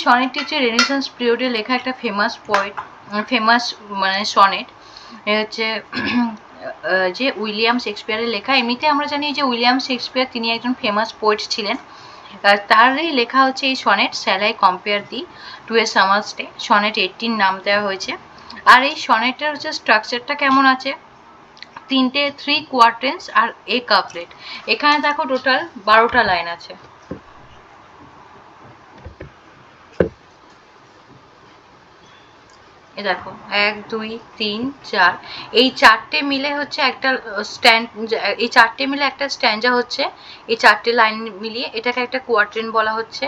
সনেটটি হচ্ছে রেনেসান্স পিরিয়ডে লেখা একটা ফেমাস পোয়েট, ফেমাস মানে সনেট হচ্ছে যে উইলিয়াম শেক্সপিয়ারের লেখা। এমনিতে আমরা জানি যে উইলিয়াম শেক্সপিয়ার তিনি একজন ফেমাস পোয়েট ছিলেন, তারই লেখা হচ্ছে এই sonnet shall I compare thee to a summer's day. Sonnet 18 নাম দেওয়া হয়েছে। আর এই সনেটের হচ্ছে স্ট্রাকচারটা কেমন আছে, 3 কোয়ার্টেন্স আর এ কাপলেট। এখানে দেখো টোটাল 12টা লাইন আছে। এ দেখো 1 2 3 4, এই 4টে মিলে হচ্ছে একটা স্ট্যান্ড, এই 4টে মিলে একটা স্ট্যান্ডা হচ্ছে, এই 4টে লাইন মিলিয়ে এটাকে একটা কোয়ার্টেন্ট বলা হচ্ছে।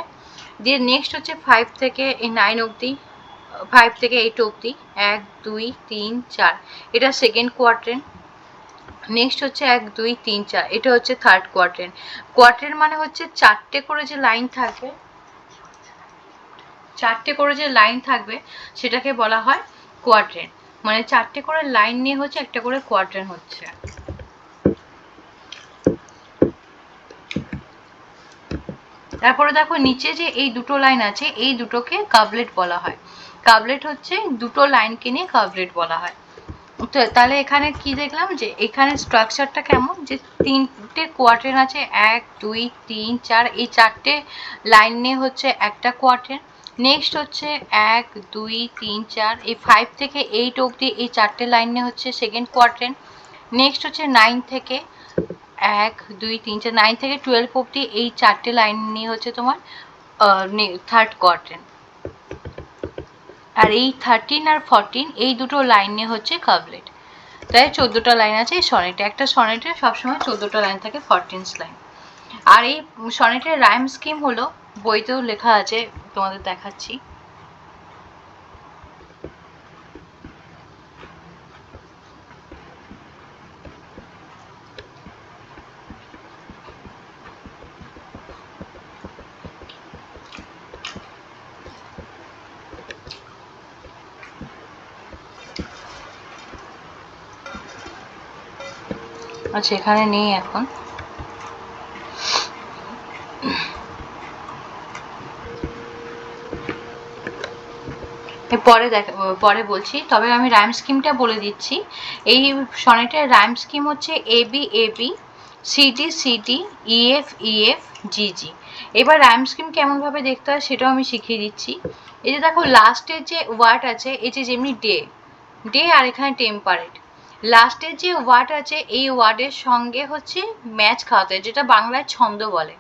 দিয়ে নেক্সট হচ্ছে 5 থেকে এই 9 অবধি, 5 থেকে 8 অবধি 1 2 3 4, এটা সেকেন্ড কোয়ার্টেন্ট। নেক্সট হচ্ছে 1 2 3 4, এটা হচ্ছে থার্ড কোয়ার্টেন্ট। কোয়ার্টেন্ট মানে হচ্ছে 4টে করে যে লাইন থাকবে, 4টে করে যে লাইন থাকবে সেটাকে বলা হয় কোয়ার্টেন্ট। মানে 4টে করে লাইন নিয়ে হচ্ছে একটা করে কোয়ার্টেন্ট হচ্ছে। তারপরে দেখো নিচে যে এই দুটো লাইন আছে, এই দুটোকে কাবলেট বলা হয়। কাবলেট হচ্ছে দুটো লাইনকে নিয়ে কাবলেট বলা হয়। তো তাহলে এখানে কি দেখলাম যে এখানে স্ট্রাকচারটা কেমন, যে 3টে কোয়ার্টেন্ট আছে, 1 2 3 4, এই 4টে লাইন নিয়ে হচ্ছে একটা কোয়ার্টেন্ট। নেক্সট হচ্ছে 1 2 3 4, এই 5 থেকে 8 অবধি এই 4টে লাইন নিয়ে হচ্ছে সেকেন্ড কোয়ার্টেন্ট। নেক্সট হচ্ছে 9 থেকে 1 2 3 4, 9 থেকে 12 অবধি এই 4টে লাইন নিয়ে হচ্ছে তোমার থার্ড কোয়ার্টেন্ট। আর এই 13 আর 14 এই দুটো লাইন নিয়ে হচ্ছে কাবলেট। তাই 14টা লাইন আছে এই সনেটে। একটা সনেটে সবসময় 14টা লাইন থাকে, 14th লাইন। আর এই সনেটের রাইম স্কিম হলো, বইতেও লেখা আছে, তোমাদের দেখাচ্ছি। আচ্ছা এখানে নেই এখন। পরে বলছি, তবে আমি রাইম স্কিমটা বলে দিচ্ছি। এই সনেটের রাইম স্কিম হচ্ছে A B A B, C D C D, E F E F, G G. এবার রাইম স্কিম কেমন ভাবে দেখতে হয় সেটাও আমি শিখিয়ে দিচ্ছি। এই যে দেখো লাস্টের যে ওয়ার্ড আছে, এই যে যেমনি ডে, ডে আর এখানে টেম্পারেট, লাস্টের যে ওয়ার্ড আছে এই ওয়ার্ডের সঙ্গে হচ্ছে ম্যাচ খাওয়াতে হয়, যেটা বাংলায় ছন্দ বলে।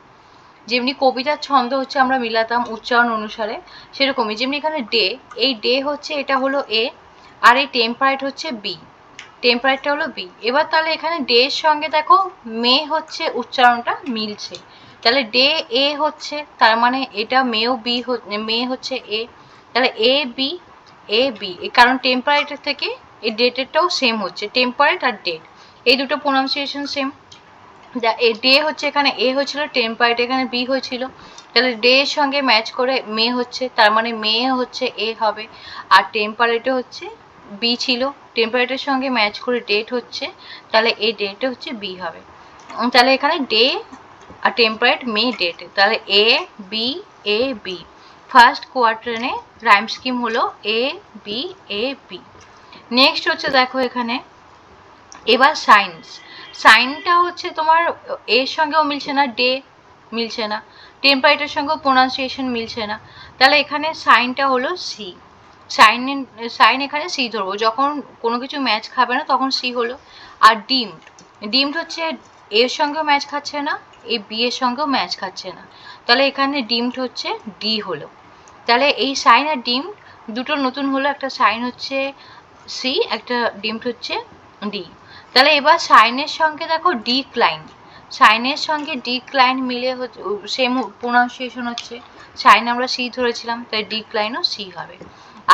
যেমনি কবিতার ছন্দ হচ্ছে আমরা মিলাতাম উচ্চারণ অনুসারে, সেরকমই যেমনি এখানে ডে, এই ডে হচ্ছে এটা হলো এ, আর এই টেম্পারেট হচ্ছে বি, টেম্পারেটটা হলো বি। এবার তাহলে এখানে ডে এর সঙ্গে দেখো মে হচ্ছে উচ্চারণটা মিলছে, তাহলে ডে এ হচ্ছে, তার মানে এটা মেও বি, মে হচ্ছে এ, তাহলে এ বি, এ বি, কারণ টেম্পারেটের থেকে এই ডেটেরটাও সেম হচ্ছে, টেম্পারেট আর ডেট এই দুটো প্রোনাউন্সিয়েশন সেম। ডে হচ্ছে এখানে এ হয়েছিল, টেম্পারেট এখানে বি হয়েছিল, তাহলে ডে এর সঙ্গে ম্যাচ করে মে হচ্ছে, তার মানে মে হচ্ছে এ হবে। আর টেম্পারেটে হচ্ছে বি ছিল, টেম্পারেটের সঙ্গে ম্যাচ করে ডেট হচ্ছে, তাহলে এই ডেটে হচ্ছে বি হবে। তাহলে এখানে ডে আর টেম্পারেট মে ডেট, তাহলে এ বি এ বি। ফার্স্ট কোয়ার্টারে রাইম স্কিম হলো A B A B. Next হচ্ছে দেখো এখানে এবার সাইন্স, সাইনটা হচ্ছে তোমার এর সঙ্গেও মিলছে না, ডে মিলছে না, টেম্পারেটের সঙ্গেও প্রোনাউন্সিয়েশন মিলছে না, তাহলে এখানে সাইনটা হলো সি। সাইন এখানে সি ধরবো, যখন কোনো কিছু ম্যাচ খাবে না তখন সি হলো। আর ডিমড, ডিমড হচ্ছে এর সঙ্গেও ম্যাচ খাচ্ছে না, এই বি এর সঙ্গেও ম্যাচ খাচ্ছে না, তাহলে এখানে ডিমড হচ্ছে ডি হলো। তাহলে এই সাইন আর ডিমড দুটো নতুন হলো, একটা সাইন হচ্ছে সি, একটা ডিমড হচ্ছে ডি। তাহলে এবার সাইনের সঙ্গে দেখো ডিক্লাইন, সাইনের সঙ্গে ডিক্লাইন মিলে সেম প্রোনাউন্সিয়েশন হচ্ছে, সাইন আমরা সি ধরেছিলাম তাই ডিক্লাইনও সি হবে।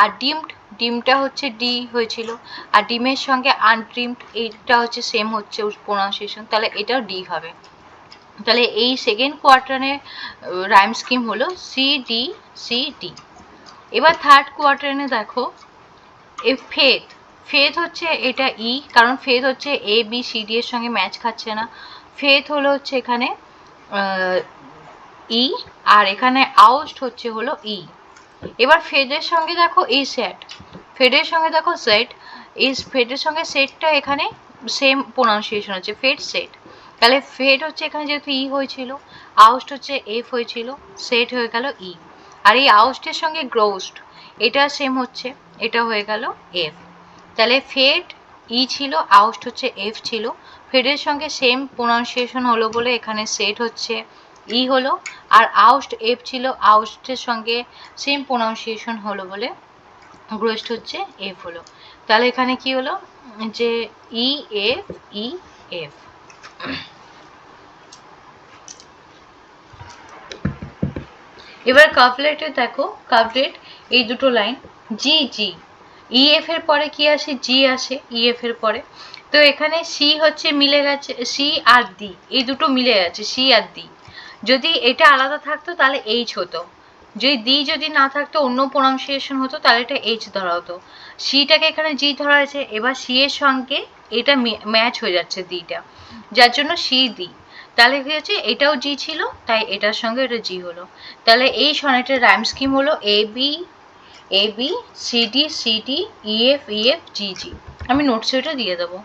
আর ডিমড, ডিমটা হচ্ছে ডি হয়েছিল, আর ডিমের সঙ্গে আনট্রিমড এইটা হচ্ছে সেম হচ্ছে প্রোনাউন্সিয়েশন, তাহলে এটাও ডি হবে। তাহলে এই সেকেন্ড কোয়ার্টারে রাইম স্কিম হলো সি ডি সি ডি। এবার থার্ড কোয়ার্টারে দেখো এ ফেথ, ফেথ হচ্ছে এটা ই, কারণ ফেথ হচ্ছে এ বি সি ডি এর সঙ্গে ম্যাচ খাচ্ছে না, ফেথ হলো হচ্ছে এখানে ই, আর এখানে আউস্ট হচ্ছে হলো ই। এবার ফেডের সঙ্গে দেখো এই সেট, ফেডের সঙ্গে দেখো সেট, এই ফেডের সঙ্গে সেটটা এখানে সেম প্রোনাউন্সিয়েশন হচ্ছে ফেড সেট। তাহলে ফেড হচ্ছে এখানে যেহেতু ই হয়েছিল, আউস্ট হচ্ছে এফ হয়েছিল, সেট হয়ে গেল ই। আর এই আউস্টের সঙ্গে গ্রোস্ট এটা সেম হচ্ছে, এটা হয়ে গেল এফ। তাহলে ফেড ই ছিল, আউস্ট হচ্ছে এফ ছিল, ফেডের সঙ্গে সেম প্রোনাউন্সিয়েশন হলো বলে এখানে সেট হচ্ছে ই হলো, আর আউস্ট এফ ছিল, আউস্টের সঙ্গে সেম প্রোনাউন্সিয়েশন হলো বলে গ্রোস্ট হচ্ছে এফ হলো। তাহলে এখানে কি হলো যে ই এফ ই এফ। এবার কাভলেটে দেখো, কাভলেট এই দুটো লাইন জি জি, ই এফ এর পরে কি আসে, জি আসে ই এফ এর পরে। তো এখানে সি হচ্ছে মিলে গেছে, সি আর দি এই দুটো মিলে গেছে, সি আর দি। যদি এটা আলাদা থাকতো তাহলে এইচ হতো, যদি দি যদি না থাকতো অন্য প্রোনাউন্সিয়েশন হতো তাহলে এটা এইচ ধরা হতো। সিটাকে এখানে জি ধরা হয়েছে, এবার সি এর সঙ্গে এটা ম্যাচ হয়ে যাচ্ছে দিটা, যার জন্য সি দি। তাহলে কি হচ্ছে, এটাও জি ছিল তাই এটার সঙ্গে এটা জি হলো। তাহলে এই সনেটের রাইম স্কিম হলো A B A B C D C D E F G G. আমি নোটসে ওটা দিয়ে দেবো।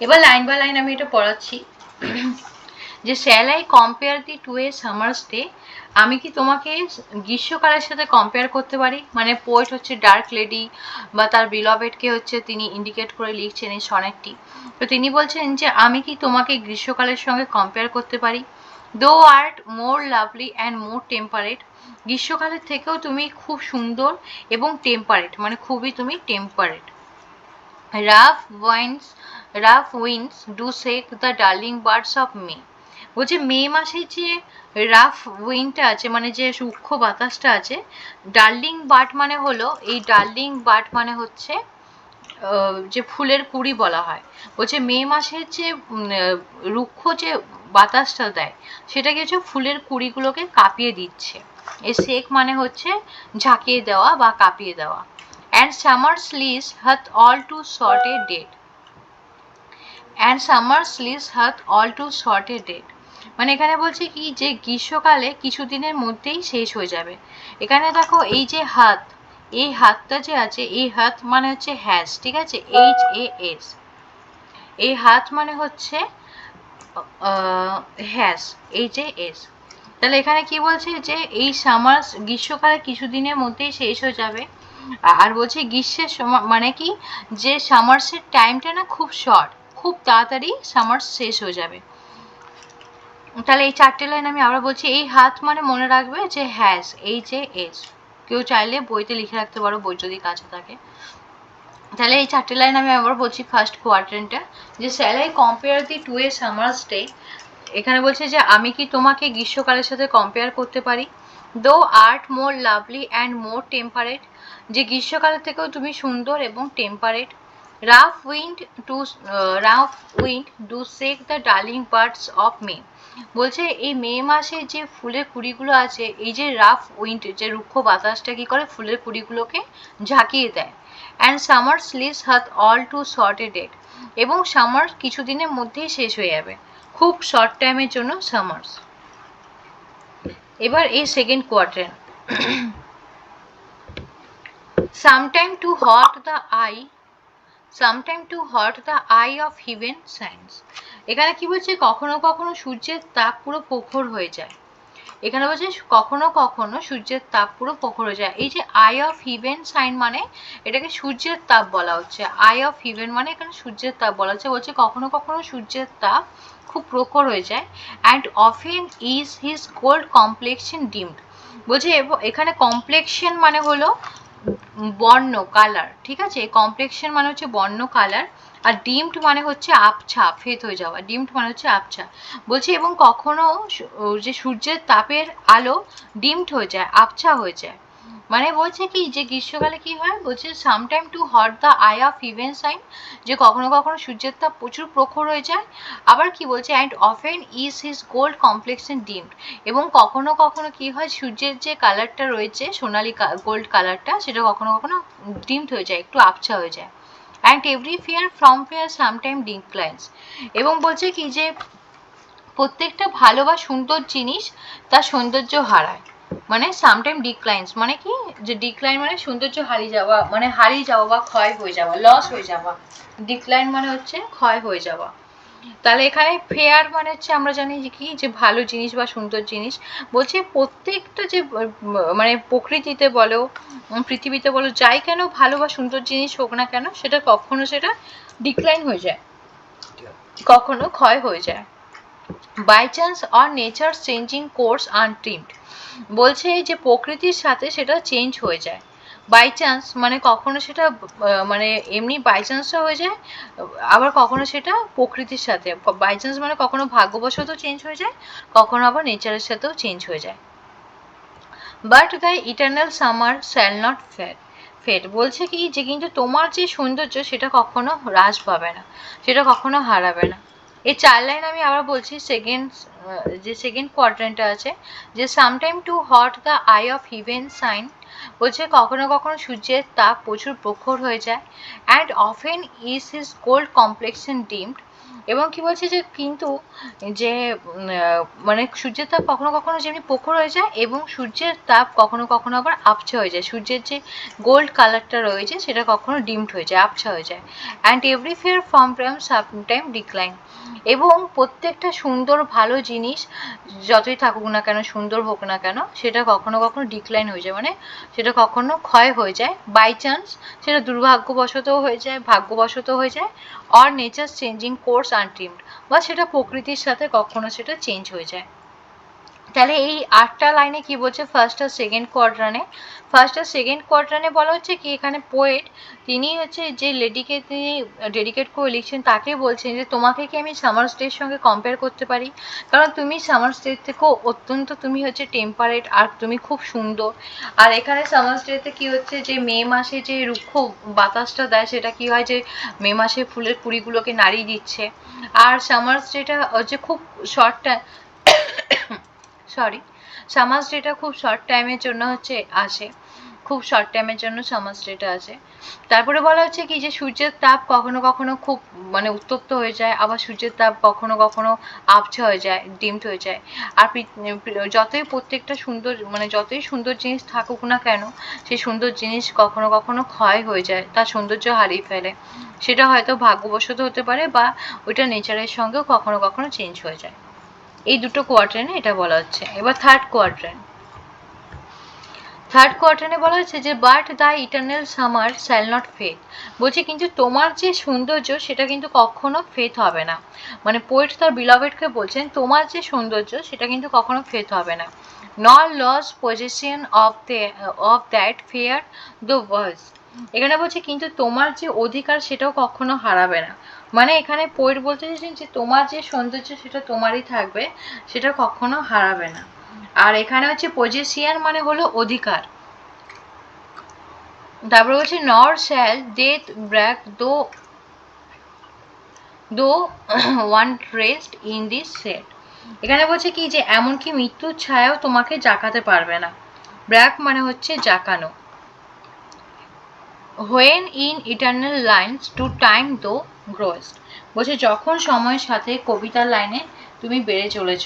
এবার লাইন বাই লাইন আমি এটা পড়াচ্ছি যে shall I compare thee to a summer's day, আমি কি তোমাকে গ্রীষ্মকালের সাথে কম্পেয়ার করতে পারি, মানে পোয়েট হচ্ছে ডার্ক লেডি বা তার বিলভেডকে হচ্ছে তিনি ইন্ডিকেট করে লিখছেন এই সনেটটি। তো তিনি বলছেন যে আমি কি তোমাকে গ্রীষ্মকালের সঙ্গে কম্পেয়ার করতে পারি, দো art more lovely and more temperate, গ্রীষ্মকালের থেকেও তুমি খুব সুন্দর এবং টেম্পারেট, মানে খুবই তুমি temperate. Rough wines rough winds do shake the darling birds of May, বলছে মে মাসে যে রাফ উইন্ডটা আছে মানে যে সূক্ষ্ম বাতাসটা আছে, ডার্লিং বার্ড মানে হলো, এই ডার্লিং বার্ড মানে হচ্ছে যে ফুলের কুড়ি বলা হয়। বলছে মে মাসের যে রুক্ষ যে বাতাসটা দেয় সেটা কিছু ফুলের কুড়িগুলোকে কাঁপিয়ে দিচ্ছে। এই শেক মানে হচ্ছে ঝাঁকিয়ে দেওয়া বা কাঁপিয়ে দেওয়া। And summer's lease hath all too short a date. And summer's lease hath all too short a date. মানে এখানে বলছে কি যে গ্রীষ্মকালে কিছুদিনের মধ্যেই শেষ হয়ে যাবে। এখানে দেখো এই যে হাত, এই হাতটা যে আছে, এই হাত মানে হচ্ছে হ্যাজ, ঠিক আছে, এইচ এ এস, এই হাত মানে হচ্ছে হ্যাজ এইচ এ এস। তাহলে এখানে কি বলছে যে এই সামার গ্রীষ্মকালে কিছুদিনের মধ্যেই শেষ হয়ে যাবে, আর বলছে গ্রীষ্মের সময় মানে কি যে সামার্সের টাইমটা না খুব শর্ট, খুব তাড়াতাড়ি সামার্স শেষ হয়ে যাবে। তাহলে এই চারটে লাইন আমি আবার বলছি, এই হাত মানে মনে রাখবে যে হ্যাজ এইচ এ এস, কেউ চাইলে বইতে লিখে রাখতে পারো বই যদি কাছে থাকে। তাহলে এই চারটে লাইন আমি আবার বলছি ফার্স্ট কোয়াড্রেন্টটা, যে shall I compare thee to a summer's day, এখানে বলছে যে আমি কি তোমাকে গ্রীষ্মকালের সাথে কম্পেয়ার করতে পারি, দো art more lovely and more temperate, যে গ্রীষ্মকালের থেকেও তুমি সুন্দর এবং temperate. Rough wind do shake the darling birds of May, বলছে এই মে মাসে যে ফুলের কুড়িগুলো আছে, এই যে রাফ উইন্ড যে রুক্ষ বাতাসটা কি করে ফুলের কুড়িগুলোকে ঝাঁকিয়ে দেয়। And summer's lease hath all too short a date, এবং সামার কিছুদিনের মধ্যেই শেষ হয়ে যাবে, খুব শর্ট টাইমের জন্য সামার্স। এবার এই second quadrant, sometime too hot the eye of heaven shines, এখানে কি বলছে কখনো কখনো সূর্যের তাপ পুরো প্রখর হয়ে যায়, এখানে বলছে কখনো কখনো সূর্যের তাপ পুরো প্রখর হয়ে যায়। এই যে আই অফ হিভেন সাইন মানে এটাকে সূর্যের তাপ বলা হচ্ছে, আই অফ হিভেন মানে এখানে সূর্যের তাপ বলা হচ্ছে। বলছে কখনো কখনো সূর্যের তাপ খুব প্রখর হয়ে যায়। And often is his cold complexion deemed, বলছে এখানে কমপ্লেক্সন মানে হলো বর্ণ কালার, ঠিক আছে, কমপ্লেক্সন মানে হচ্ছে বর্ণ কালার, আর ডিমড মানে হচ্ছে আবছা ফেদ হয়ে যাওয়া, ডিমড মানে হচ্ছে আবছা। বলছে এবং কখনো যে সূর্যের তাপের আলো ডিমড হয়ে যায়, আবছা হয়ে যায়, মানে বলছে কি যে গ্রীষ্মকালে কি হয়, বলছে sometime too hot the eye of heaven shine, যে কখনো কখনো সূর্যের তাপ প্রচুর প্রখর হয়ে যায়। আবার কি বলছে and often is his gold complexion dimmed, এবং কখনো কখনো কি হয় সূর্যের যে কালারটা রয়েছে সোনালি গোল্ড কালারটা সেটা কখনো কখনো ডিমড হয়ে যায়, একটু আবছা হয়ে যায়। And every fair from fair sometime declines, এবং বলছে কি যে প্রত্যেকটা ভালো বা সুন্দর জিনিস তার সৌন্দর্য হারায়, মানে সামটাইম ডিক্লাইন্স মানে কি, যে ডিক্লাইন মানে সৌন্দর্য হারিয়ে যাওয়া, মানে হারিয়ে যাওয়া বা ক্ষয় হয়ে যাওয়া, লস হয়ে যাওয়া। ডিক্লাইন মানে হচ্ছে ক্ষয় হয়ে যাওয়া। তাহলে এখানে ফেয়ার মানে হচ্ছে আমরা জানি যে কি, যে ভালো জিনিস বা সুন্দর জিনিস। বলছে প্রত্যেকটা যে মানে প্রকৃতিতে বলো, পৃথিবীতে বলো, যাই কেন ভালো বা সুন্দর জিনিস হোক না কেন, সেটা কখনো সেটা ডিক্লাইন হয়ে যায়, কখনো ক্ষয় হয়ে যায়। By chance or nature changing course untrimmed, বলছে যে প্রকৃতির সাথে সেটা চেঞ্জ হয়ে যায়। বাই চান্স মানে কখনো সেটা মানে এমনি বাই চান্সও হয়ে যায়, আবার কখনো সেটা প্রকৃতির সাথে, বাই চান্স মানে কখনো ভাগ্যবশত চেঞ্জ হয়ে যায়, কখনো আবার নেচারের সাথেও চেঞ্জ হয়ে যায়। But the eternal summer shall not fade, বলছে কি যে কিন্তু তোমার যে সৌন্দর্য সেটা কখনো হ্রাস পাবে না, সেটা কখনো হারাবে না। এই 4 লাইন আমি আবার বলছি। যে সেকেন্ড কোয়াড্রেন্টটা আছে, যে sometime too hot the eye of heaven shine, বলছে কখনো কখনো সূর্যের তাপ প্রচুর প্রখর হয়ে যায়, and often is his gold complexion dimmed, এবং কি বলছে যে কিন্তু যে মানে সূর্যের তাপ কখনো কখনো যেমনি প্রখর হয়ে যায়, এবং সূর্যের তাপ কখনো কখনো আবার আবছা হয়ে যায়, সূর্যের যে গোল্ড কালারটা রয়েছে সেটা কখনো ডিমড হয়ে যায়, আবছা হয়ে যায়। And every fair form sometime decline, এবং প্রত্যেকটা সুন্দর ভালো জিনিস যতই থাকুক না কেন, সুন্দর হোক না কেন, সেটা কখনো কখনো ডিক্লাইন হয়ে যায়, মানে সেটা কখনো ক্ষয় হয়ে যায়। বাই চান্স সেটা দুর্ভাগ্যবশতও হয়ে যায়, ভাগ্যবশত হয়ে যায়, or nature changing course untrimmed, বা সেটা প্রকৃতির সাথে কখনো সেটা চেঞ্জ হয়ে যায়। তাহলে এই 8টা লাইনে কি বলছে, ফার্স্ট আর সেকেন্ড কোয়াড্রানে বলা হচ্ছে কি, এখানে পোয়েট তিনি হচ্ছে যে লেডিকে তিনি ডেডিকেট করে লিখছেন, তাকে বলছেন যে তোমাকে কি আমি সামার স্টের সঙ্গে কম্পেয়ার করতে পারি, কারণ তুমি সামার স্টের থেকেও অত্যন্ত তুমি হচ্ছে টেম্পারেট, আর তুমি খুব সুন্দর। আর এখানে সামার স্টেতে কি হচ্ছে, যে মে মাসে যে রুক্ষ বাতাসটা দেয়, সেটা কি হয়, যে মে মাসে ফুলের কুড়িগুলোকে নাড়িয়ে দিচ্ছে। আর সামার স্টেটা হচ্ছে খুব শর্ট টাইম, সামার স্টেটা খুব শর্ট টাইমের জন্য হচ্ছে আসে, খুব শর্ট টাইমের জন্য সামার স্টেটা আসে। তারপরে বলা হচ্ছে কি, যে সূর্যের তাপ কখনো কখনো খুব মানে উত্তপ্ত হয়ে যায়, আবার সূর্যের তাপ কখনো কখনো আবছা হয়ে যায়, ডিমড হয়ে যায়। আর যতই প্রত্যেকটা সুন্দর মানে যতই সুন্দর জিনিস থাকুক না কেন, সেই সুন্দর জিনিস কখনো কখনো ক্ষয় হয়ে যায়, তার সৌন্দর্য হারিয়ে ফেলে। সেটা হয়তো ভাগ্যবশত হতে পারে, বা ওইটা নেচারের সঙ্গেও কখনো কখনো চেঞ্জ হয়ে যায়। এই দুটো কোয়ার্টারে এটা বলা হচ্ছে। এবার থার্ড কোয়ার্টারে বলা হচ্ছে যে but the eternal summer shall not fade, বলছে কিন্তু তোমার যে সৌন্দর্য সেটা কিন্তু কখনো ফেড হবে না। মানে পোয়েট তার বিলভেডকে বলছেন তোমার যে সৌন্দর্য সেটা কিন্তু কখনো ফেড হবে না। Not lose possession of that fair the world, এখানে বলছে কিন্তু তোমার যে অধিকার সেটাও কখনো হারাবে না। মানে এখানে পোয়েট বলতে চাইছেন যে তোমার যে সৌন্দর্য সেটা তোমারই থাকবে, সেটা কখনো হারাবে না। আর এখানে হচ্ছে পজিশন মানে হলো অধিকার। তারপরে হচ্ছে নর শ্যাল ডেথ ব্র্যাক দো one rest in this set, এখানে বলছে কি, যে এমনকি মৃত্যুর ছায়াও তোমাকে জাকাতে পারবে না। ব্র্যাক মানে হচ্ছে জাকানো। When in eternal lines to time thou growest, বলছে যখন সময়ের সাথে কবিতার লাইনে তুমি বেড়ে চলেছ।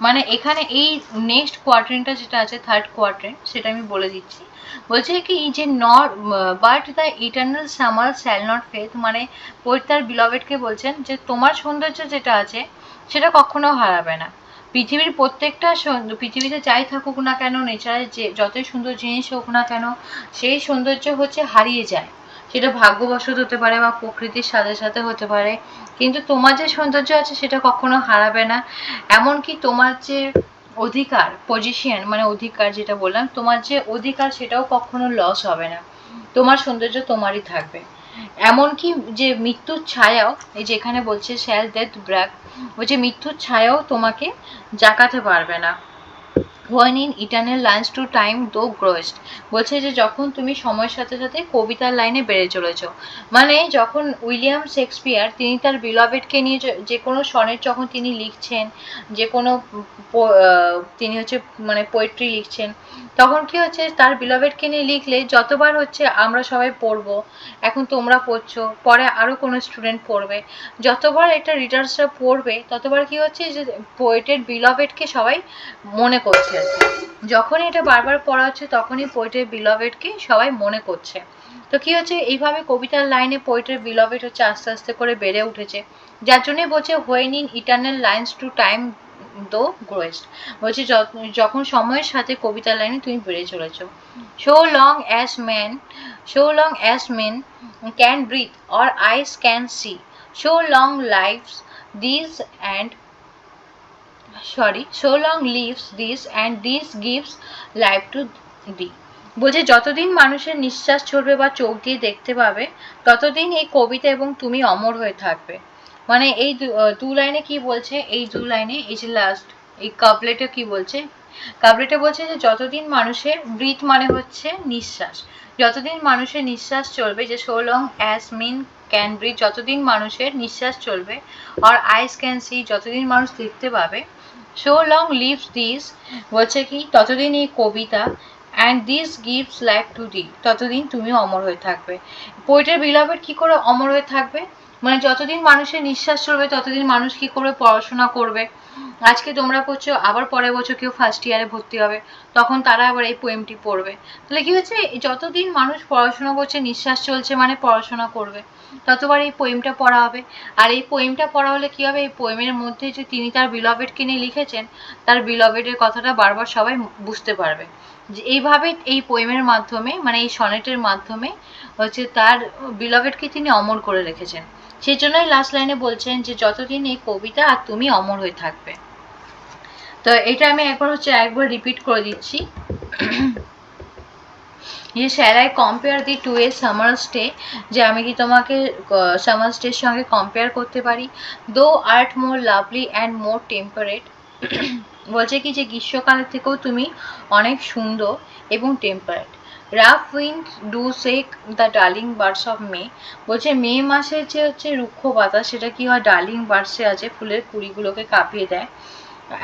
মানে এখানে এই নেক্সট কোয়ার্টারটা যেটা আছে থার্ড কোয়ার্টার, সেটা আমি বলে দিচ্ছি। বলছে কি যে not but the eternal summer shall not fade, মানে পোয়েট তার বিলভেডকে বলছেন যে তোমার সৌন্দর্য যেটা আছে সেটা কখনো হারাবে না। পৃথিবীর প্রত্যেকটা পৃথিবীতে যাই থাকুক না কেন, নেচারের যে যতই সুন্দর জিনিস হোক না কেন, সেই সৌন্দর্য হচ্ছে হারিয়ে যায়। সেটা ভাগ্যবশত হতে পারে বা প্রকৃতির সাথে সাথে হতে পারে, কিন্তু তোমার যে সৌন্দর্য আছে সেটা কখনো হারাবে না। এমনকি তোমার যে অধিকার, পজিশন মানে অধিকার যেটা বললাম, তোমার যে অধিকার সেটাও কখনো লস হবে না, তোমার সৌন্দর্য তোমারই থাকবে। এমনকি যে মৃত্যুর ছায়াও, এই যেখানে বলছে শ্যাল ডেথ ব্র্যাক, বলছে মৃত্যুর ছায়াও তোমাকে জাগাতে পারবে না। When in eternal lines to time thou growest, বলছে যে যখন তুমি সময়ের সাথে সাথে কবিতার লাইনে বেড়ে চলেছ। মানে যখন উইলিয়াম শেক্সপিয়ার তিনি তার বিলভেডকে নিয়ে যে কোনো সনেট যখন তিনি লিখছেন, যে কোনো তিনি হচ্ছে মানে পোয়েট্রি লিখছেন, তখন কি হচ্ছে তার বিলভেডকে নিয়ে লিখলে যতবার হচ্ছে আমরা সবাই পড়বো, এখন তোমরা পড়ছো, পরে আরও কোনো স্টুডেন্ট পড়বে, যতবার এটা রিডার্সরা পড়বে ততবার কি হচ্ছে যে পোয়েটের বিলভেডকে সবাই মনে করছে, করছে আর কি। যখনই এটা বারবার পড়া হচ্ছে তখনই পোয়েটের বিলভেডকে সবাই মনে করছে। তো কি হচ্ছে, এইভাবে কবিতার লাইনে পোয়েটের বিলভেড হচ্ছে আস্তে আস্তে করে বেড়ে উঠেছে, যার জন্যই বলছে when in eternal lines to time thou growest, বলছে যখন সময়ের সাথে কবিতার লাইনে তুমি বেড়ে চলেছ। So long as men, so long as men can breathe or eyes can see, so long lives this and so long lives this and this gives life to thee। বলছে যতদিন মানুষের নিঃশ্বাস চলবে বা চোখ দিয়ে দেখতে পাবে ততদিন এই কবিতা এবং তুমি অমর হয়ে থাকবে। মানে এই দু লাইনে কি বলছে, এই দু লাইনে এই যে লাস্ট এই কাবলেটে কি বলছে, কাবলেটে বলছে যে যতদিন মানুষের ব্রিথ মানে হচ্ছে নিঃশ্বাস, যতদিন মানুষের নিঃশ্বাস চলবে, যে so long as men can breathe, যতদিন মানুষের নিঃশ্বাস চলবে, আর eyes can see, যতদিন মানুষ দেখতে পাবে, so long lives this, বলছে কি ততদিন এই কবিতা, and this gives life to thee, ততদিন তুমি অমর হয়ে থাকবে। পোয়েটের বিলভেড কি করে অমর হয়ে থাকবে, মানে যতদিন মানুষের নিঃশ্বাস চলবে ততদিন মানুষ কি করে পড়াশোনা করবে। আজকে তোমরা পড়ছো, আবার পরের বছর কেউ ফার্স্ট ইয়ারে ভর্তি হবে, তখন তারা আবার এই পোয়েমটি পড়বে। তাহলে কি হচ্ছে, যতদিন মানুষ পড়াশোনা করছে, নিঃশ্বাস চলছে মানে পড়াশোনা করবে, ততবার এই পোয়েমটা পড়া হবে। আর এই পোয়েমটা পড়া হলে কি হবে, এই পোয়েমের মধ্যে যে তিনি তার বিলভেডকে নিয়ে লিখেছেন, তার বিলভেডের কথাটা বারবার সবাই বুঝতে পারবে। যে এইভাবে এই পোয়েমের মাধ্যমে, মানে এই সনেটের মাধ্যমে হচ্ছে তার বিলভেডকে তিনি অমর করে রেখেছেন। সেই জন্যই লাস্ট লাইনে বলছেন যে যতদিন এই কবিতা আর তুমি অমর হয়ে থাকবে। তো এটা আমি একবার রিপিট করে দিচ্ছি যে shall I compare the to a summer stay, যে আমি কি তোমাকে সামার স্টের সঙ্গে কম্পেয়ার করতে পারি। দো art more lovely and more temperate, বলছে কি যে গ্রীষ্মকালের থেকেও তুমি অনেক সুন্দর এবং temperate. Rough wind do shake the darling birds of May, বলছে মে মাসের যে হচ্ছে রুক্ষ বাতাস সেটা কি হয়, ডার্লিং বার্ডসে আছে ফুলের কুড়িগুলোকে কাঁপিয়ে দেয়।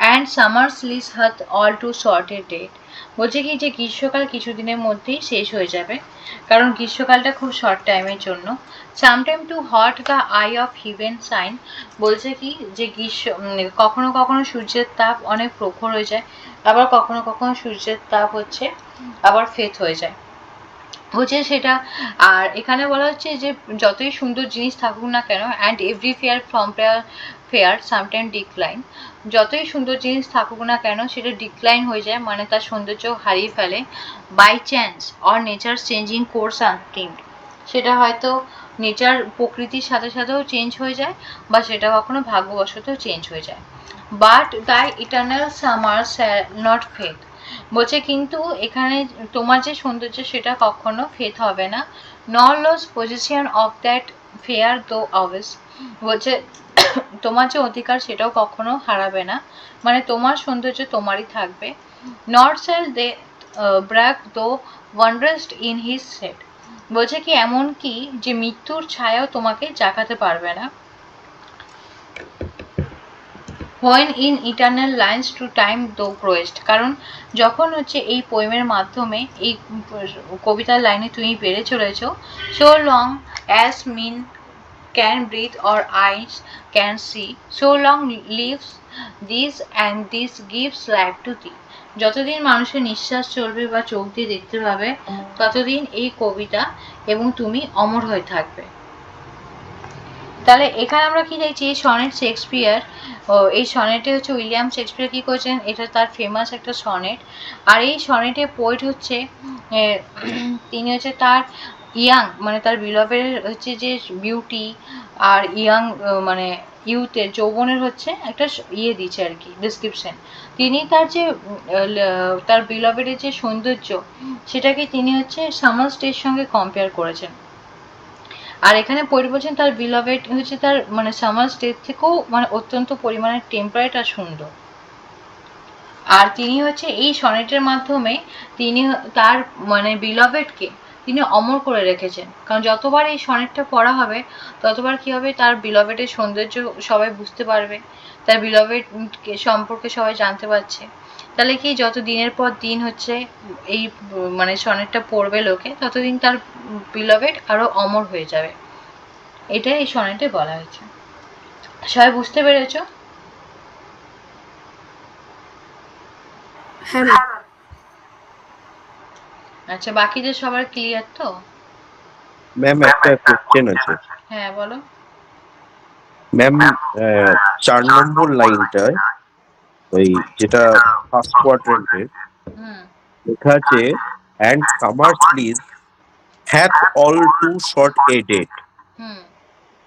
And summer's lease hath all too short a date, বলছে কি যে গ্রীষ্মকাল কিছুদিনের মধ্যেই শেষ হয়ে যাবে, কারণ গ্রীষ্মকালটা খুব শর্ট টাইমের জন্য। Sometime too hot the eye of heaven shine, বলছে কি যে কখনো কখনো সূর্যের তাপ অনেক প্রখর হয়ে যায়, আবার কখনো কখনো সূর্যের তাপ হচ্ছে আবার ফেথ হয়ে যায়, হচ্ছে সেটা। আর এখানে বলা হচ্ছে যে যতই সুন্দর জিনিস থাকুক না কেন, and every fair from fair sometime decline, যতই সুন্দর জিনিস থাকুক না কেন সেটা ডিক্লাইন হয়ে যায়, মানে তার সৌন্দর্য হারিয়ে ফেলে। By chance or nature changing course untrimmed, সেটা হয়তো নেচার প্রকৃতির সাথে সাথেও চেঞ্জ হয়ে যায়, বা সেটা কখনো ভাগ্যবশত চেঞ্জ হয়ে যায়। But the eternal summer shall not fade, বলছে কিন্তু এখানে তোমার যে সৌন্দর্য সেটা কখনো ফেথ হবে না। Nor lose possession of that fair thou অবেস, বলছে তোমার যে অধিকার সেটাও কখনো হারাবে না, মানে তোমার সৌন্দর্য তোমারই থাকবে। নট শ্যাল দে ব্র্যাক দো ওয়ান্ডারেস্ট ইন হিজ সেট, বলছে কি এমন কি যে মৃত্যুর ছায়াও তোমাকে জাগাতে পারবে না। When in eternal lines to time thou growest, কারণ যখন হচ্ছে এই পোয়েমের মাধ্যমে এই কবিতার লাইনে তুমি বেড়ে চলেছ। So long as men can breathe or eyes can see, so long lives this and this gives life to thee, যতদিন মানুষের নিঃশ্বাস চলবে বা চোখ দিয়ে দেখতে পাবে ততদিন এই কবিতা এবং তুমি অমর হয়ে থাকবে। তাহলে এখানে আমরা কি দেখছি, এই সনেট শেক্সপিয়ার, এই সনেটে হচ্ছে উইলিয়াম শেক্সপিয়ার কি করেছেন, এটা তার ফেমাস একটা সনেট। আর এই সনেটে পোয়েট হচ্ছে তিনি হচ্ছে তার ইয়াং, মানে তার বিলভের হচ্ছে যে বিউটি আর ইয়াং, মানে ইউথের যৌবনের হচ্ছে একটা ইয়ে দিচ্ছে আর কি ডিসক্রিপশন। তিনি তার যে তার বিলভেডের যে সৌন্দর্য সেটাকে তিনি হচ্ছে সামার স্টের সঙ্গে কম্পেয়ার করেছেন। আর এখানে পোয়েট বলছেন তার বিলভেড হচ্ছে তার মানে সামার স্টেট থেকেও মানে অত্যন্ত পরিমাণে টেম্পারেট আর সুন্দর। আর তিনি হচ্ছে এই সনেটের মাধ্যমে তিনি তার মানে বিলভেডকে তিনি অমর করে রেখেছেন, কারণ যতবার এই সনেটটা পড়া হবে ততবার কি হবে, তার বিলভেডের সৌন্দর্য সবাই বুঝতে পারবে, তার বিলভেড সম্পর্কে সবাই জানতে পারছে। তাহলে কি যত দিনের পর দিন হচ্ছে এই মানে সনেটটা পড়বে লোকে, ততদিন তার বিলভেড আরো অমর হয়ে যাবে, এটা এই সনেটে বলা হয়েছে। সবাই বুঝতে পেরেছো? হ্যাঁ ম্যাম। আচ্ছা, বাকিদের সবার ক্লিয়ার তো? ম্যাম একটা কোশ্চেন আছে। হ্যাঁ বলো। ম্যাম 4 নম্বর লাইনটায় ওই যেটা ফার্স্ট কোয়াড্রেন্টে হুম লেখা আছে and summer lease hath all too short a date. হুম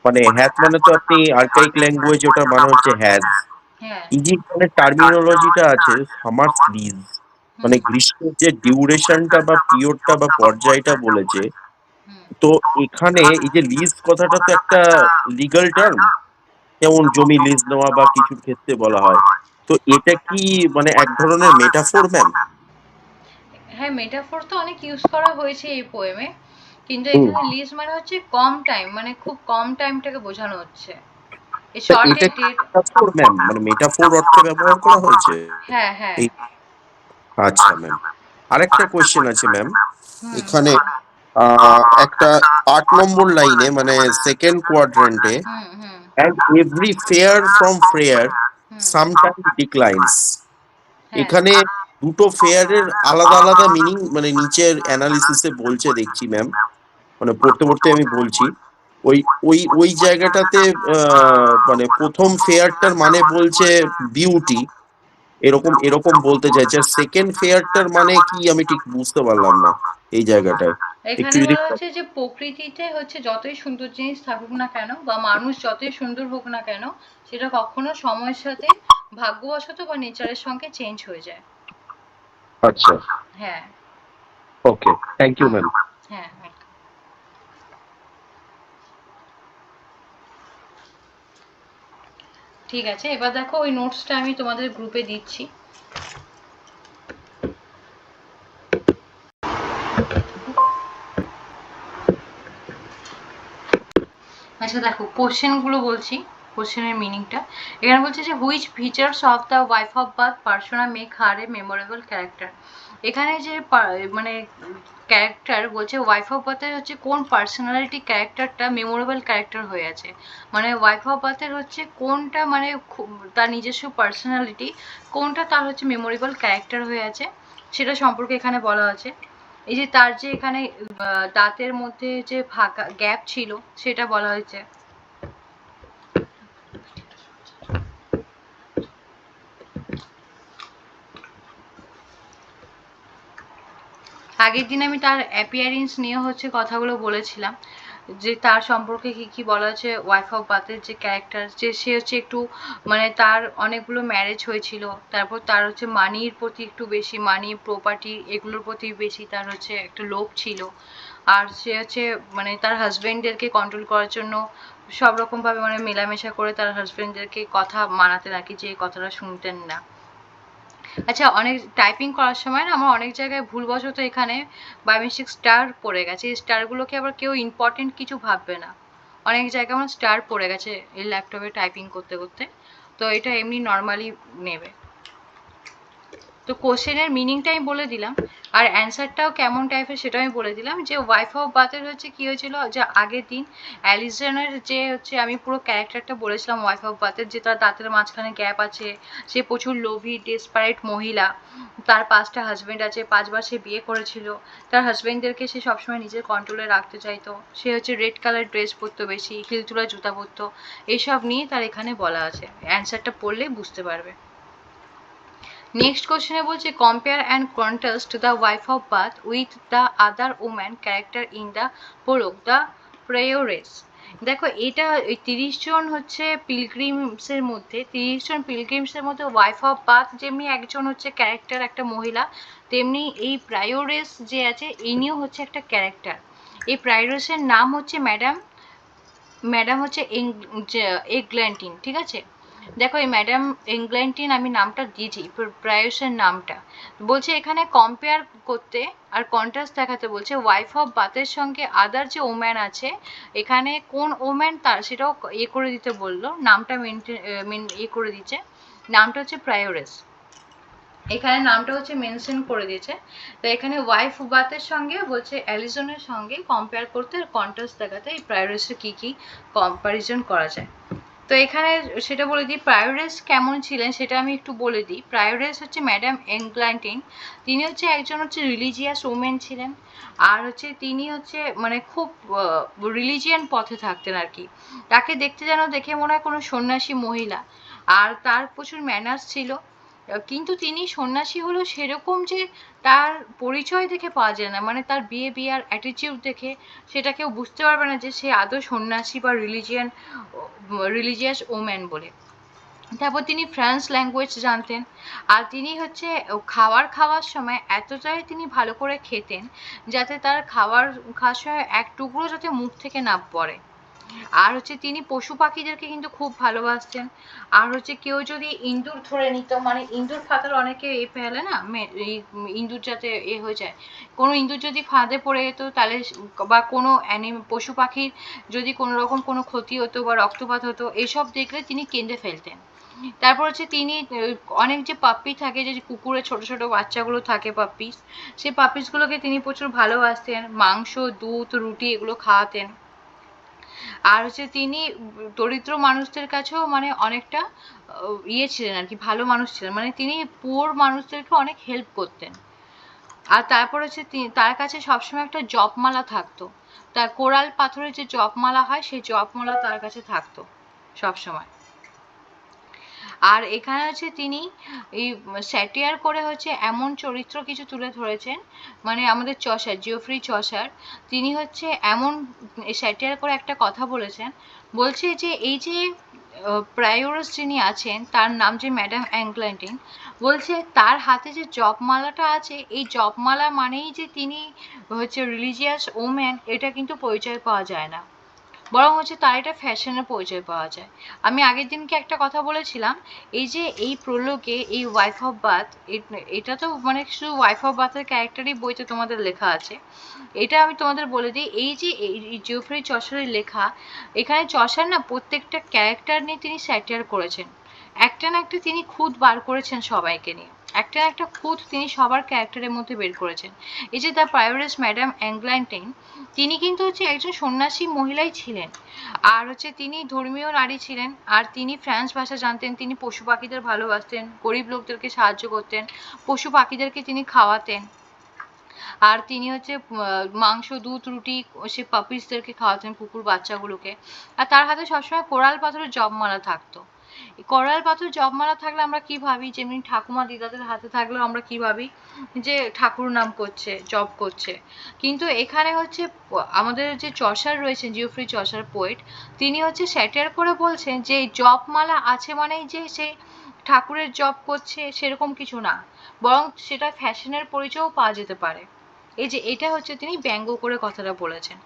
মানে হ্যাথ মানে তো আপনি আর্কাইক ল্যাঙ্গুয়েজ, ওটা মানে হচ্ছে হ্যাজ। হ্যাঁ এই যে এখানে টার্মিনোলজিটা আছে সামার প্লিজ, মানে হুম গ্রীষ্মের যে ডিউরেশনটা বা পিরিয়ডটা বা পর্যায়টা বলেছে, হুম তো এখানে এই যে লিজ কথাটা তো একটা লিগ্যাল টার্ম, যেমন জমি লিজ নেওয়া বা কিছুর ক্ষেত্রে বলা হয়। তো এটা কি মানে এক ধরনের মেটাফোর ম্যাম? হ্যাঁ, মেটাফোর তো অনেক ইউজ করা হয়েছে এই পোয়েমে, কিন্তু হুম। এখানে লিজ মানে হচ্ছে কম টাইম, মানে খুব কম টাইমটাকে বোঝানো হচ্ছে। এই তা শর্টের এটা কি ডেট। মেটাফোর ম্যাম, মানে মেটাফোর অর্থে ব্যবহার করা হয়েছে হ্যাঁ হ্যাঁ। এই? আচ্ছা ম্যাম, আরেকটা কোয়েশ্চেন আছে ম্যাম। হুম এখানে একটা 8 নম্বর লাইনে মানে সেকেন্ড কোয়াড্রেন্টে হুম হুম and every fair from fair হুম sometimes declines, হ্যাঁ এখানে দুটো ফেয়ারের আলাদা আলাদা মিনিং মানে নিচের অ্যানালিসিসে বলছে দেখছি ম্যাম, মানে পড়তে পড়তে আমি বলছি। ওই ওই ওই জায়গাটাতে মানে প্রথম ফেয়ারটার মানে বলছে বিউটি, এরকম এরকম বলতে চাইছে। আর সেকেন্ড ফেয়ারটার মানে কি আমি ঠিক বুঝতে পারলাম না এই জায়গাটায়, একটু এখানে যদি। বলা হচ্ছে যে প্রকৃতিতে হচ্ছে যতই সুন্দর জিনিস থাকুক না কেন বা মানুষ যতই সুন্দর হোক না কেন, সেটা কখনো সময়ের সাথে ভাগ্যবশত বা নেচারের সঙ্গে চেঞ্জ হয়ে যায়। আচ্ছা, হ্যাঁ ওকে, থ্যাংক ইউ ম্যাম। হ্যাঁ হ্যাঁ। ঠিক আছে, এবার দেখো ওই নোটসটা আমি তোমাদের গ্রুপে দিচ্ছি। আচ্ছা দেখো, কোশ্চেনগুলো বলছি, কোশ্চেনের মিনিংটা। এখানে বলছে যে which features of the wife of Bath persona make her a memorable character. এখানে যে মানে ক্যারেক্টার বলছে ওয়াইফ অফ বাথের হচ্ছে কোন পার্সোনালিটি ক্যারেক্টারটা মেমোরেবল ক্যারেক্টার হয়ে আছে, মানে ওয়াইফ অফ বাথের হচ্ছে কোনটা মানে তার নিজস্ব পার্সোনালিটি কোনটা তার হচ্ছে মেমোরেবল ক্যারেক্টার হয়ে আছে, সেটা সম্পর্কে এখানে বলা আছে। এই যে তার যে এখানে দাঁতের মধ্যে যে ফাঁকা গ্যাপ ছিল সেটা বলা হয়েছে। আগের দিন আমি তার অ্যাপিয়ারেন্স নিয়ে হচ্ছে কথাগুলো বলেছিলাম, যে তার সম্পর্কে কি কি বলা আছে। ওয়াইফ অফ বাথের যে ক্যারেক্টার, যে সে হচ্ছে একটু মানে তার অনেকগুলো ম্যারেজ হয়েছিল, তারপর তার হচ্ছে মানির প্রতি একটু বেশি, মানি প্রপার্টি এগুলোর প্রতি বেশি তার হচ্ছে একটা লোভ ছিল। আর সে হচ্ছে মানে তার হাজবেন্ডদেরকে কন্ট্রোল করার জন্য সব রকম ভাবে মানে মেলামেশা করে তার হাজবেন্ডদেরকে কথা মানাতে নাকি, যে কথাটা শুনতেন না। আচ্ছা, অনেক টাইপিং করার সময় না আমার অনেক জায়গায় ভুলবশত এখানে বাই মিস্টেক স্টার পড়ে গেছে। এই স্টারগুলোকে আবার কেউ ইম্পর্টেন্ট কিছু ভাববে না, অনেক জায়গায় আমার স্টার পড়ে গেছে এই ল্যাপটপে টাইপিং করতে করতে, তো এটা এমনি নর্মালি নেবে। তো কোশ্চেনের মিনিংটা আমি বলে দিলাম, আর অ্যান্সারটাও কেমন টাইপের সেটা আমি বলে দিলাম। যে ওয়াইফ অফ বাথের হচ্ছে কি হয়েছিল, যে আগের দিন অ্যালিসনের যে হচ্ছে আমি পুরো ক্যারেক্টারটা বলেছিলাম ওয়াইফ অফ বাথের, যে তার দাঁতের মাঝখানে গ্যাপ আছে, সে প্রচুর লোভী ডেসপারেট মহিলা, তার 5টা হাজবেন্ড আছে, 5বার সে বিয়ে করেছিল, তার হাজবেন্ডদেরকে সে সবসময় নিজের কন্ট্রোলে রাখতে চাইতো, সে হচ্ছে রেড কালার ড্রেস পরতো বেশি, হিল তোলা জুতা পরতো, এইসব নিয়ে তার এখানে বলা আছে। অ্যান্সারটা পড়লে বুঝতে পারবে। নেক্সট কোশ্চেনে বলছে compare and contrast the wife of Bath with the other woman character in the prologue the prioress. দেখো এটা ওই 30 জন হচ্ছে পিলগ্রিমসের মধ্যে, 30 জন পিলগ্রিমসের মধ্যে ওয়াইফ অফ বাথ যেমনি একজন হচ্ছে ক্যারেক্টার একটা মহিলা, তেমনি এই প্রায়োরেস যে আছে ইনিও হচ্ছে একটা ক্যারেক্টার। এই প্রায়োরেসের নাম হচ্ছে ম্যাডাম, ম্যাডাম হচ্ছে এগল্যান্টিন, ঠিক আছে। দেখো এই ম্যাডাম এংগ্ল্যান্টিন আমি নামটা দিয়েছি, প্রায়সের নামটা বলছে এখানে কম্পেয়ার করতে আর কন্ট্রাস্ট দেখাতে বলছে ওয়াইফ অফ বাথের সঙ্গে আদার যে ওম্যান আছে, এখানে কোন ওম্যান তার সেটাও ইয়ে করে দিতে বললো, নামটা ইয়ে করে দিচ্ছে, নামটা হচ্ছে প্রায়োরেস, এখানে নামটা হচ্ছে মেনশন করে দিয়েছে। তো এখানে ওয়াইফ বাথের সঙ্গে বলছে অ্যালিসনের সঙ্গে কম্পেয়ার করতে আর কন্ট্রাস্ট দেখাতে এই প্রায়োরিটিসে কি কি কম্পারিজন করা যায়। তো এখানে সেটা বলে দিই প্রায়োরেস কেমন ছিলেন সেটা আমি একটু বলে দিই। প্রায়োরেস হচ্ছে ম্যাডাম এনগ্ল্যান্টিন, তিনি হচ্ছে একজন হচ্ছে রিলিজিয়াস ওমেন ছিলেন, আর হচ্ছে তিনি হচ্ছে মানে খুব রিলিজিয়ান পথে থাকতেন আর কি। তাকে দেখতে যেন দেখে মনে হয় কোনো সন্ন্যাসী মহিলা, আর তার প্রচুর ম্যানার্স ছিল। কিন্তু তিনি সন্ন্যাসী হলেও সেরকম যে তার পরিচয় দেখে পাওয়া যায় না, মানে তার বিহেভিয়ার অ্যাটিটিউড দেখে সেটা কেউ বুঝতে পারবে না যে সে আদৌ সন্ন্যাসী বা রিলিজিয়াস ওম্যান বলে। তারপর তিনি ফ্রান্স ল্যাঙ্গুয়েজ জানতেন, আর তিনি হচ্ছে খাওয়ার সময় এতটাই তিনি ভালো করে খেতেন যাতে তার খাওয়ার সময় এক টুকরো যাতে মুখ থেকে না পড়ে। আর হচ্ছে তিনি পশু পাখিদেরকে কিন্তু খুব ভালোবাসতেন। আর হচ্ছে কেউ যদি ইঁদুর ধরে নিত, মানে ইঁদুর ফাঁদের অনেকে ফেলে না, এই ইঁদুর যাতে হয়ে যায়, কোনো ইঁদুর যদি ফাঁদে পড়ে যেত তাহলে বা কোনো পশু পাখির যদি কোনো রকম কোনো ক্ষতি হতো বা রক্তপাত হতো, এসব দেখলে তিনি কেঁদে ফেলতেন। তারপর হচ্ছে তিনি অনেক যে পাপ্পি থাকে, যে কুকুরের ছোট ছোট বাচ্চাগুলো থাকে পাপ্পিস, সেই পাপ্পিসগুলোকে তিনি প্রচুর ভালোবাসতেন, মাংস দুধ রুটি এগুলো খাওয়াতেন। আর হচ্ছে তিনি দরিদ্র মানুষদের কাছেও মানে অনেকটা ইয়ে ছিলেন আর কি, ভালো মানুষ ছিলেন, মানে তিনি পুয়ার মানুষদেরকে অনেক হেল্প করতেন। আর তারপর হচ্ছে তার কাছে সবসময় একটা জপমালা থাকতো, তার কোরাল পাথরের যে জপমালা হয় সেই জপমালা তার কাছে থাকতো সবসময়। আর এখানে হচ্ছে তিনি এই স্যাটিয়ার করে হচ্ছে এমন চরিত্র কিছু তুলে ধরেছেন, মানে আমাদের চসার জিওফ্রি চসার, তিনি হচ্ছে এমন স্যাটিয়ার করে একটা কথা বলেছেন, বলছে যে এই যে প্রায়োরস যিনি আছেন তার নাম যে ম্যাডাম অ্যাংগ্ল্যান্টিন, বলছে তার হাতে যে জপমালাটা আছে, এই জপমালা মানেই যে তিনি হচ্ছে রিলিজিয়াস ওম্যান, এটা কিন্তু পরিচয় পাওয়া যায় না, বরং হচ্ছে তার এটা ফ্যাশনের পরিচয় পাওয়া যায়। আমি আগের দিনকে একটা কথা বলেছিলাম, এই যে এই প্রলোগে এই ওয়াইফ অফ বাথ, এটা তো মানে শুধু ওয়াইফ অফ বাথের ক্যারেক্টারই বইতে তোমাদের লেখা আছে। এটা আমি তোমাদের বলে দিই, এই যে এই জিওফ্রি চসারের লেখা, এখানে চসার না প্রত্যেকটা ক্যারেক্টার নিয়ে তিনি স্যাটিয়ার করেছেন, একটা না একটা তিনি খুদ বার করেছেন সবাইকে নিয়ে, একটা না একটা খুদ তিনি সবার ক্যারেক্টারের মধ্যে বের করেছেন। এই যে দ্য প্রায়োরেস ম্যাডাম অ্যাংগ্ল্যান্টিন, তিনি কিন্তু হচ্ছে একজন সন্ন্যাসী মহিলাই ছিলেন, আর হচ্ছে তিনি ধর্মীয় নারী ছিলেন, আর তিনি ফ্রান্স ভাষা জানতেন, তিনি পশু পাখিদের ভালোবাসতেন, গরিব লোকদেরকে সাহায্য করতেন, পশু পাখিদেরকে তিনি খাওয়াতেন, আর তিনি হচ্ছে মাংস দুধ রুটি সে পাপিসদেরকে খাওয়াতেন, কুকুর বাচ্চাগুলোকে। আর তার হাতে সবসময় কোরাল পাথরের জপমালা থাকতো। এই কোরাল পাথর জপমালা থাকলে আমরা কি ভাবি, যেমনি ঠাকুমা দিদাদের হাতে থাকলেও আমরা কি ভাবি যে ঠাকুর নাম করছে, জপ করছে। কিন্তু এখানে হচ্ছে আমাদের যে চসার রয়েছেন, জিওফ্রি চসার পোয়েট, তিনি হচ্ছে স্যাটিয়ার করে বলছেন যে জপমালা আছে মানেই যে সে ঠাকুরের জপ করছে সেরকম কিছু না, বরং সেটা ফ্যাশনের পরিচয়ও পাওয়া যেতে পারে। এই যে এটা হচ্ছে তিনি ব্যঙ্গ করে কথাটা বলেছেন।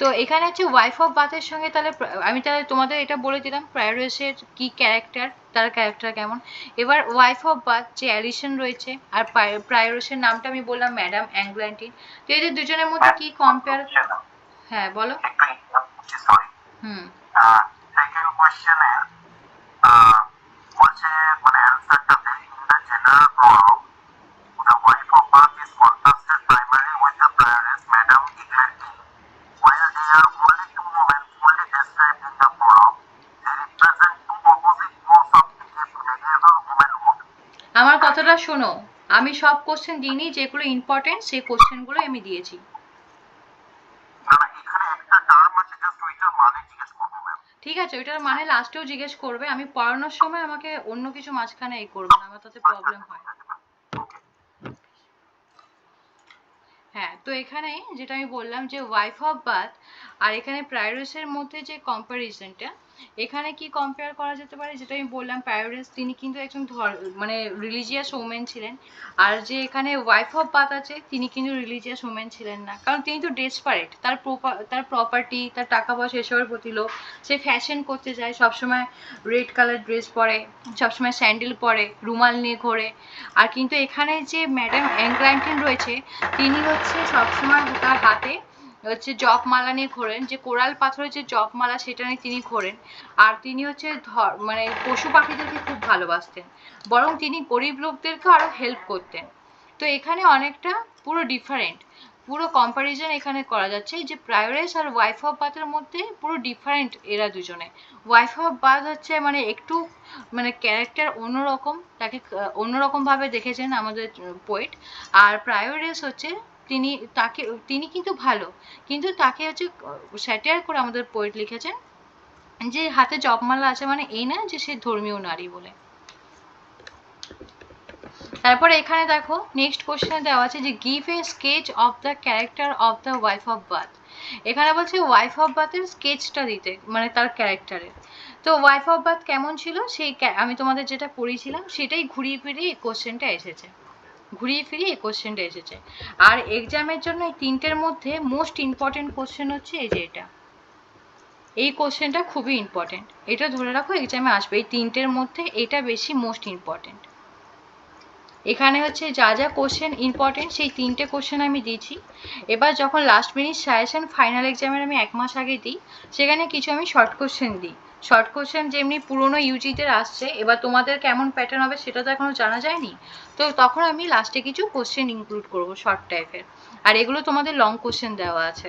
তো এখানে হচ্ছে ওয়াইফ অফ বাথের সঙ্গে তাহলে আমি তাহলে তোমাদের এটা বলে দিলাম প্রায়োরেসের কি ক্যারেক্টার, তার ক্যারেক্টার কেমন। এবার ওয়াইফ অফ বাথ যে অ্যালিসন রয়েছে আর প্রায়োরেসের নামটা আমি বললাম ম্যাডাম অ্যাংগ্ল্যান্টিন, তো এদের দুজনের মধ্যে কি কম্পেয়ার। হ্যাঁ বলো। হুম। সেকেন্ড কোশ্চেনে বলছে মানে অ্যান্সারটাতে in the general prologue the wife of Bath is contrasted primarily with the prioress Madame Eglantine. While they are only two women fully described in the prologue, they represent two opposite poles of medieval womanhood. আমার কথাটা শোনো, আমি সব question দিইনি, যেগুলো important সেই কোশ্চেনগুলো আমি দিয়েছি। না এখানে একটা টার্ম আছে, জাস্ট ওইটার মানে জিজ্ঞেস করবো ম্যাম। ঠিক আছে, ওইটার মানে লাস্টেও জিজ্ঞেস করবে, আমি পড়ানোর সময় আমাকে অন্য কিছু মাঝখানে এই করবে না, আমার তাতে প্রবলেম হয়। হ্যাঁ, তো এখানে যেটা আমি বললাম যে ওয়াইফ অফ বাথ আর এখানে প্রায়োরেসের মধ্যে যে কম্প্যারিজনটা, এখানে কি কম্পেয়ার করা যেতে পারে, যেটা আমি বললাম প্রায়োরেস তিনি কিন্তু একজন মানে রিলিজিয়াস ওমেন ছিলেন, আর যে এখানে ওয়াইফ অফ বাথ আছে তিনি কিন্তু রিলিজিয়াস ওমেন ছিলেন না, কারণ তিনি তো ডেসপারেট, তার প্রপার্টি তার টাকা পয়সা এসবের প্রতি লোক, সে ফ্যাশন করতে যায়, সবসময় রেড কালার ড্রেস পরে, সবসময় স্যান্ডেল পরে, রুমাল নিয়ে ঘোরে। আর কিন্তু এখানে যে ম্যাডাম অ্যাংগ্ল্যান্টিন রয়েছে, তিনি হচ্ছে সবসময় তার হাতে হচ্ছে জপমালা নিয়ে ঘোরেন, যে কোরাল পাথরের যে জপমালা সেটা নিয়ে তিনি ঘোরেন। আর তিনি হচ্ছে মানে পশু পাখিদেরকে খুব ভালোবাসতেন, বরং তিনি গরিব লোকদেরকে আরো হেল্প করতেন। তো এখানে অনেকটা পুরো ডিফারেন্ট। পুরো কম্প্যারিজন এখানে করা যাচ্ছে যে প্রায়োরিস আর ওয়াইফ অফ বাথের মধ্যে পুরো ডিফারেন্ট এরা দুজনে। ওয়াইফ অফ বাথ হচ্ছে মানে একটু মানে ক্যারেক্টার অন্যরকম, তাকে অন্যরকমভাবে দেখেছেন আমাদের পোয়েট। আর প্রায়োরিস হচ্ছে তিনি কিন্তু ভালো, কিন্তু তাকে হচ্ছে স্যাটিয়ার করে আমাদের পোয়েট লিখেছেন যে হাতে জপমালা আছে মানে এই না যে সে ধর্মীয় নারী বলে। তারপরে এখানে দেখো নেক্সট কোশ্চেনে দেওয়া আছে যে give a sketch of the character of the wife of Bath. এখানে বলছে ওয়াইফ অফ বাথের স্কেচটা দিতে, মানে তার ক্যারেক্টারের। তো ওয়াইফ অফ বাথ কেমন ছিল সেই আমি তোমাদের যেটা পড়িয়েছিলাম সেটাই ঘুরিয়ে ফিরিয়ে এই কোশ্চেনটা এসেছে, ঘুরিয়ে ফিরিয়ে এই কোশ্চেনটা এসেছে। আর এক্সামের জন্য এই তিনটের মধ্যে মোস্ট ইম্পর্টেন্ট কোশ্চেন হচ্ছে এই যে এটা, এই কোশ্চেনটা খুবই ইম্পর্টেন্ট, এটা ধরে রাখো এক্সামে আসবে। এই তিনটের মধ্যে এটা বেশি মোস্ট ইম্পর্টেন্ট। এখানে হচ্ছে যা যা কোশ্চেন ইম্পর্টেন্ট সেই তিনটে কোশ্চেন আমি দিয়েছি। এবার যখন লাস্ট মিনিট সাজেশন ফাইনাল এক্সামের আমি 1 মাস আগে দিই, সেখানে কিছু আমি শর্ট কোশ্চেন দিই। শর্ট কোশ্চেন যেমনি পুরোনো ইউজিতে আসছে, এবার তোমাদের কেমন প্যাটার্ন হবে সেটা তো এখনো জানা যায়নি, তো তখন আমি লাস্টে কিছু কোশ্চেন ইনক্লুড করবো শর্ট টাইপের। আর এগুলো তোমাদের লং কোশ্চেন দেওয়া আছে।